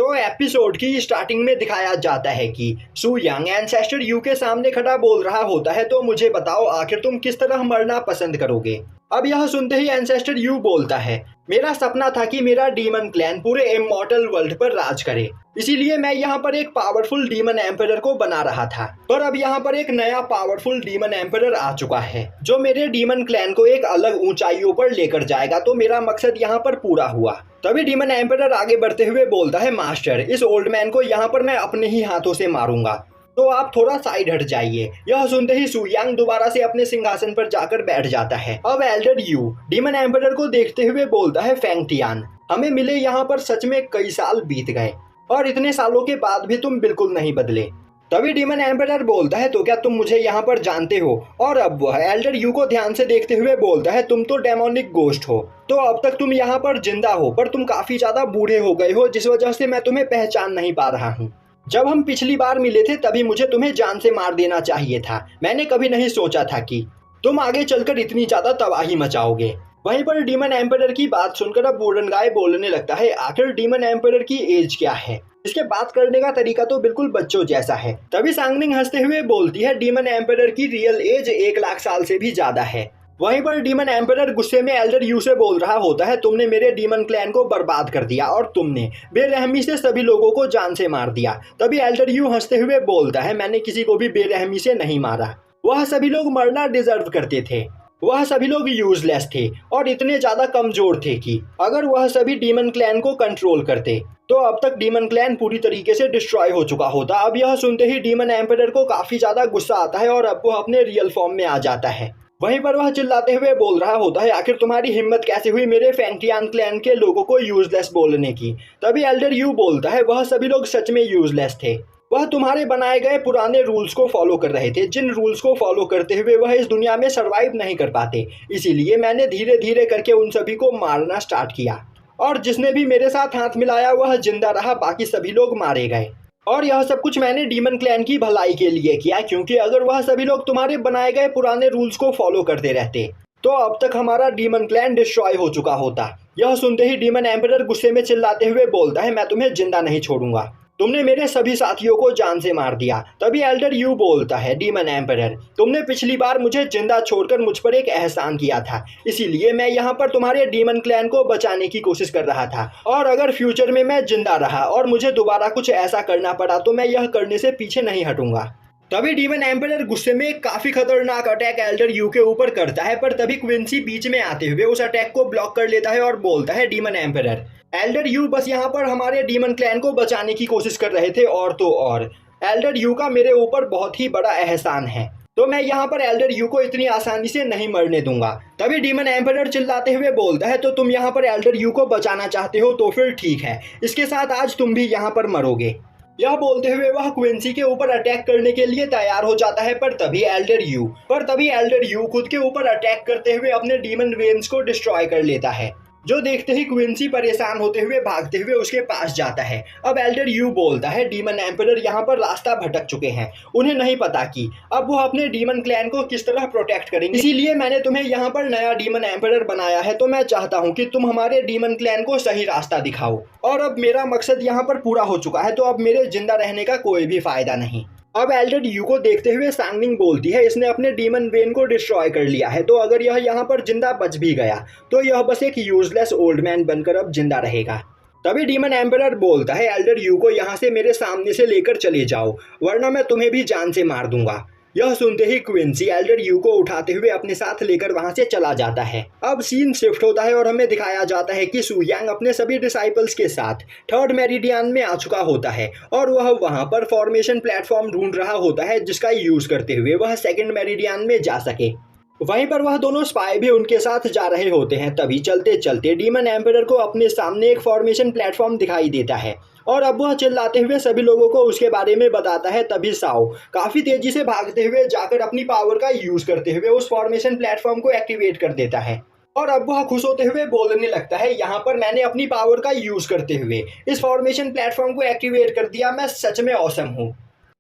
तो एपिसोड की स्टार्टिंग में दिखाया जाता है कि सू यंग एंसेस्टर यू के सामने खड़ा बोल रहा होता है, तो मुझे बताओ आखिर तुम किस तरह मरना पसंद करोगे। अब यह सुनते ही एंसेस्टर यू बोलता है, मेरा सपना था कि मेरा डीमन क्लैन पूरे इमॉर्टल वर्ल्ड पर राज करे, इसीलिए मैं यहाँ पर एक पावरफुल डीमन एम्परर को बना रहा था। पर अब यहाँ पर एक नया पावरफुल डीमन एम्परर आ चुका है जो मेरे डीमन क्लैन को एक अलग ऊंचाइयों पर लेकर जाएगा, तो मेरा मकसद यहाँ पर पूरा हुआ। तभी डीमन एम्परर आगे बढ़ते हुए बोलता है, मास्टर इस ओल्ड मैन को यहाँ पर मैं अपने ही हाथों से मारूंगा, तो आप थोड़ा साइड हट जाइए। यह सुनते ही सू यांग दोबारा से अपने सिंहासन पर जाकर बैठ जाता है। अब एल्डर यू डीमन एम्परर को देखते हुए बोलता है, फेंग टियान हमें मिले यहाँ पर सच में कई साल बीत गए और इतने सालों के बाद भी तुम बिल्कुल नहीं बदले। तभी डीमन एम्परर बोलता है, तो क्या तुम मुझे यहाँ पर जानते हो। और अब वह एल्डर यू को ध्यान से देखते हुए बोलता है, तुम तो डेमोनिक गोस्ट हो, तो अब तक तुम यहाँ पर जिंदा हो, पर तुम काफी ज्यादा बूढ़े हो गए हो, जिस वजह से मैं तुम्हें पहचान नहीं पा रहा हूँ। जब हम पिछली बार मिले थे तभी मुझे तुम्हें जान से मार देना चाहिए था। मैंने कभी नहीं सोचा था कि तुम आगे चलकर इतनी ज्यादा तबाही मचाओगे। वहीं पर डीमन एम्परर की बात सुनकर अब वुडन गाय बोलने लगता है, आखिर डीमन एम्परर की एज क्या है। इसके बात करने का तरीका तो बिल्कुल बच्चों जैसा है। तभी सांगनिंग हंसते हुए बोलती है, डीमन एम्परर की रियल एज 1 लाख साल से भी ज्यादा है। वहीं पर डीमन एम्परर गुस्से में एल्डर यू से बोल रहा होता है, तुमने मेरे डीमन क्लैन को बर्बाद कर दिया और तुमने बेरहमी से सभी लोगों को जान से मार दिया। तभी एल्डर यू हंसते हुए बोलता है, मैंने किसी को भी बेरहमी से नहीं मारा, वह सभी लोग मरना डिजर्व करते थे। वह सभी लोग यूजलेस थे और इतने ज्यादा कमजोर थे कि अगर वह सभी डीमन क्लैन को कंट्रोल करते तो अब तक डीमन क्लैन पूरी तरीके से डिस्ट्रॉय हो चुका होता। अब यह सुनते ही डीमन एम्परर को काफी ज्यादा गुस्सा आता है और अब वह अपने रियल फॉर्म में आ जाता है। वहीं पर वह चिल्लाते हुए बोल रहा होता है, आखिर तुम्हारी हिम्मत कैसे हुई मेरे फेंग टियान क्लैन के लोगों को यूजलेस बोलने की। तभी एल्डर यू बोलता है, वह सभी लोग सच में यूजलेस थे, वह तुम्हारे बनाए गए पुराने रूल्स को फॉलो कर रहे थे, जिन रूल्स को फॉलो करते हुए वह इस दुनिया में सरवाइव नहीं कर पाते। इसीलिए मैंने धीरे धीरे करके उन सभी को मारना स्टार्ट किया और जिसने भी मेरे साथ हाथ मिलाया वह जिंदा रहा, बाकी सभी लोग मारे गए। और यह सब कुछ मैंने डीमन क्लैन की भलाई के लिए किया, क्योंकि अगर वह सभी लोग तुम्हारे बनाए गए पुराने रूल्स को फॉलो करते रहते तो अब तक हमारा डीमन क्लैन डिस्ट्रॉय हो चुका होता। यह सुनते ही डीमन एम्परर गुस्से में चिल्लाते हुए बोलता है, मैं तुम्हें जिंदा नहीं छोड़ूंगा, तुमने मेरे सभी साथियों को जान से मार दिया। तभी एल्डर यू बोलता है, डीमन एम्परर तुमने पिछली बार मुझे जिंदा छोड़कर मुझ पर एक एहसान किया था, इसीलिए मैं यहाँ पर तुम्हारे डीमन क्लैन को बचाने की कोशिश कर रहा था, और अगर फ्यूचर में मैं जिंदा रहा और मुझे दोबारा कुछ ऐसा करना पड़ा तो मैं यह करने से पीछे नहीं हटूंगा। तभी डीमन एम्परर गुस्से में एक काफी खतरनाक अटैक एल्डर यू के ऊपर करता है, पर तभी क्विंसी बीच में आते हुए उस अटैक को ब्लॉक कर लेता है और बोलता है, डीमन एम्परर एल्डर यू बस यहाँ पर हमारे डीमन क्लैन को बचाने की कोशिश कर रहे थे, और तो और एल्डर यू का मेरे ऊपर बहुत ही बड़ा एहसान है, तो मैं यहाँ पर एल्डर यू को इतनी आसानी से नहीं मरने दूंगा। तभी डीमन एम्परर चिल्लाते हुए बोलता है, तो तुम यहाँ पर एल्डर यू को बचाना चाहते हो तो फिर ठीक है, इसके साथ आज तुम भी यहाँ पर मरोगे। यह बोलते हुए वह क्विंसी के ऊपर अटैक करने के लिए तैयार हो जाता है, पर तभी एल्डर यू खुद के ऊपर अटैक करते हुए अपने डीमन वेन्स को डिस्ट्रॉय कर लेता है, जो देखते ही क्विंसी परेशान होते हुए भागते हुए उसके पास जाता है। अब एल्डर यू बोलता है, डीमन एम्परर यहाँ पर रास्ता भटक चुके हैं, उन्हें नहीं पता कि अब वो अपने डीमन क्लैन को किस तरह प्रोटेक्ट करेंगे, इसीलिए मैंने तुम्हें यहाँ पर नया डीमन एम्परर बनाया है, तो मैं चाहता हूँ कि तुम हमारे डीमन क्लैन को सही रास्ता दिखाओ। और अब मेरा मकसद यहाँ पर पूरा हो चुका है, तो अब मेरे जिंदा रहने का कोई भी फायदा नहीं। अब एल्डर यू को देखते हुए सांगनिंग बोलती है, इसने अपने डीमन वेन को डिस्ट्रॉय कर लिया है, तो अगर यह यहाँ पर जिंदा बच भी गया तो यह बस एक यूजलेस ओल्ड मैन बनकर अब जिंदा रहेगा। तभी डीमन एम्परर बोलता है, एल्डर यू को यहाँ से मेरे सामने से लेकर चले जाओ, वरना मैं तुम्हें भी जान से मार दूंगा। यह सुनते ही क्विंसी एल्डर यू को उठाते हुए अपने साथ लेकर वहां से चला जाता है। अब सीन शिफ्ट होता है और हमें दिखाया जाता है कि सू यांग अपने सभी डिसाइपल्स के साथ थर्ड मेरिडियन में आ चुका होता है और वह वहां पर फॉर्मेशन प्लेटफॉर्म ढूंढ रहा होता है, जिसका यूज करते हुए वह सेकंड मेरिडियन में जा सके। वहीं पर वह दोनों स्पाई भी उनके साथ जा रहे होते हैं। तभी चलते चलते डीमन एम्परर को अपने सामने एक फॉर्मेशन प्लेटफॉर्म दिखाई देता है और अब वह चिल्लाते हुए सभी लोगों को उसके बारे में बताता है। तभी साओ काफी तेजी से भागते हुए जाकर अपनी पावर का यूज करते हुए उस फॉर्मेशन प्लेटफॉर्म को एक्टिवेट कर देता है और अब वह खुश होते हुए बोलने लगता है, यहाँ पर मैंने अपनी पावर का यूज करते हुए इस फॉर्मेशन प्लेटफॉर्म को एक्टिवेट कर दिया, मैं सच में ऑसम हूँ।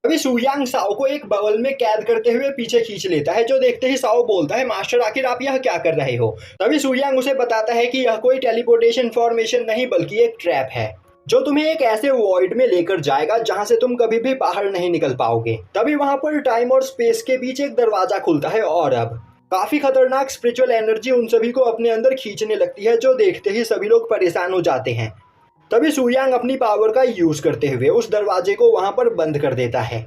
अभी सू यांग साओ को एक बबल में कैद करते हुए पीछे खींच लेता है, जो देखते ही साओ बोलता है, मास्टर आखिर आप यह क्या कर रहे हो। तभी सू यांग उसे बताता है कि यह कोई टेलीपोर्टेशन फॉर्मेशन नहीं बल्कि एक ट्रैप है। जो तुम्हें एक ऐसे वॉइड में लेकर जाएगा जहां से तुम कभी भी बाहर नहीं निकल पाओगे। तभी वहां पर टाइम और स्पेस के बीच एक दरवाजा खुलता है और अब काफी खतरनाक स्पिरिचुअल एनर्जी उन सभी को अपने अंदर खींचने लगती है, जो देखते ही सभी लोग परेशान हो जाते हैं। तभी सू यांग अपनी पावर का यूज करते हुए उस दरवाजे को वहां पर बंद कर देता है।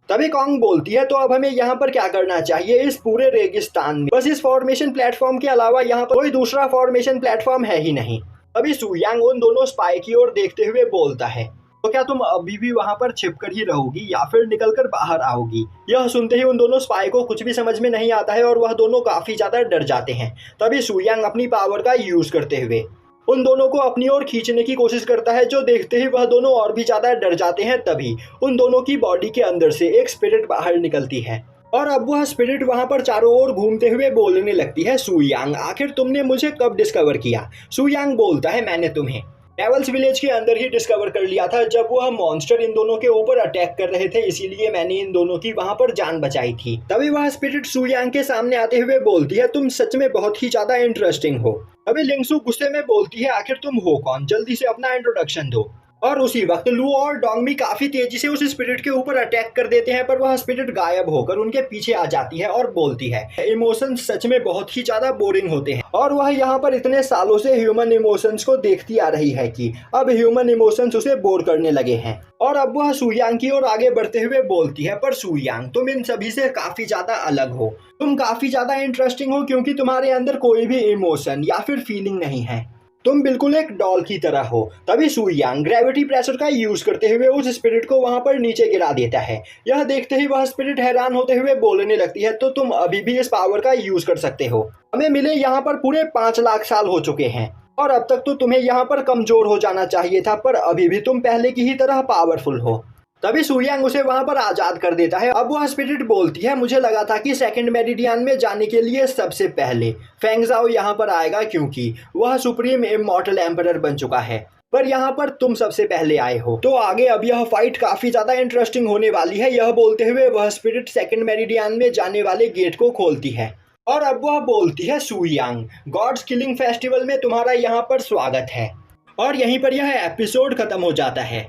तभी कॉन्ग बोलती है, तो अब हमें यहाँ पर क्या करना चाहिए इस पूरे रेगिस्तान में? बस इस फॉर्मेशन प्लेटफॉर्म के अलावा यहाँ पर कोई दूसरा फॉर्मेशन प्लेटफॉर्म है ही नहीं। तभी सू यांग उन दोनों स्पाई की ओर देखते हुए बोलता है, तो क्या तुम अभी भी वहां पर छिपकर ही रहोगी या फिर निकलकर बाहर आओगी? यह सुनते ही उन दोनों स्पाई को कुछ भी समझ में नहीं आता है और वह दोनों काफी ज्यादा डर जाते हैं। तभी सू यांग अपनी पावर का यूज करते हुए उन दोनों को अपनी ओर खींचने की कोशिश करता है, जो देखते ही वह दोनों और भी ज्यादा डर जाते हैं। तभी उन दोनों की बॉडी के अंदर से एक स्पिरिट बाहर निकलती है और अब वह स्पिरिट वहां पर चारों ओर घूमते हुए बोलने लगती है, सू यांग आखिर तुमने मुझे कब डिस्कवर किया? सू यांग बोलता है, मैंने तुम्हें डेवल्स विलेज के अंदर ही डिस्कवर कर लिया था, जब वह मॉन्स्टर इन दोनों के ऊपर अटैक कर रहे थे, इसीलिए मैंने इन दोनों की वहां पर जान बचाई थी। तभी वह स्पिरिट सू यांग के सामने आते हुए बोलती है, तुम सच में बहुत ही ज्यादा इंटरेस्टिंग हो। तभी लिंगसू गुस्से में बोलती है, आखिर तुम हो कौन? जल्दी से अपना इंट्रोडक्शन दो। और उसी वक्त लू और डोंगमी काफी तेजी से उस स्पिरिट के ऊपर अटैक कर देते हैं, पर वह स्पिरिट गायब होकर उनके पीछे आ जाती है और बोलती है, इमोशंस सच में बहुत ही ज्यादा बोरिंग होते हैं और वह यहाँ पर इतने सालों से ह्यूमन इमोशंस को देखती आ रही है कि अब ह्यूमन इमोशंस उसे बोर करने लगे हैं। और अब वह सू यांग की ओर आगे बढ़ते हुए बोलती है, पर सू यांग तुम इन सभी से काफी ज्यादा अलग हो, तुम काफी ज्यादा इंटरेस्टिंग हो क्योंकि तुम्हारे अंदर कोई भी इमोशन या फिर फीलिंग नहीं है, तुम बिल्कुल एक डॉल की तरह हो। तभी सू यांग ग्रेविटी प्रेशर का यूज करते हुए उस स्पिरिट को वहां पर नीचे गिरा देता है। यह देखते ही वह स्पिरिट हैरान होते हुए बोलने लगती है, तो तुम अभी भी इस पावर का यूज कर सकते हो? हमें मिले यहाँ पर पूरे 5 लाख साल हो चुके हैं और अब तक तो तुम्हें यहाँ पर कमजोर हो जाना चाहिए था, पर अभी भी तुम पहले की ही तरह पावरफुल हो। तभी सू यांग उसे वहां पर आजाद कर देता है। अब वह स्पिरिट बोलती है, मुझे लगा था कि सेकंड मेरिडियन में जाने के लिए सबसे पहले फेंग जाओ यहाँ पर आएगा, क्योंकि वह सुप्रीम इमॉर्टल एम्परर बन चुका है, पर यहाँ पर तुम सबसे पहले आए हो, तो आगे अब यह फाइट काफी ज्यादा इंटरेस्टिंग होने वाली है। यह बोलते हुए वह स्पिरिट सेकंड मेरिडियन में जाने वाले गेट को खोलती है और अब वह बोलती है, सू यांग गॉड्स किलिंग फेस्टिवल में तुम्हारा यहाँ पर स्वागत है। और यहीं पर यह एपिसोड खत्म हो जाता है।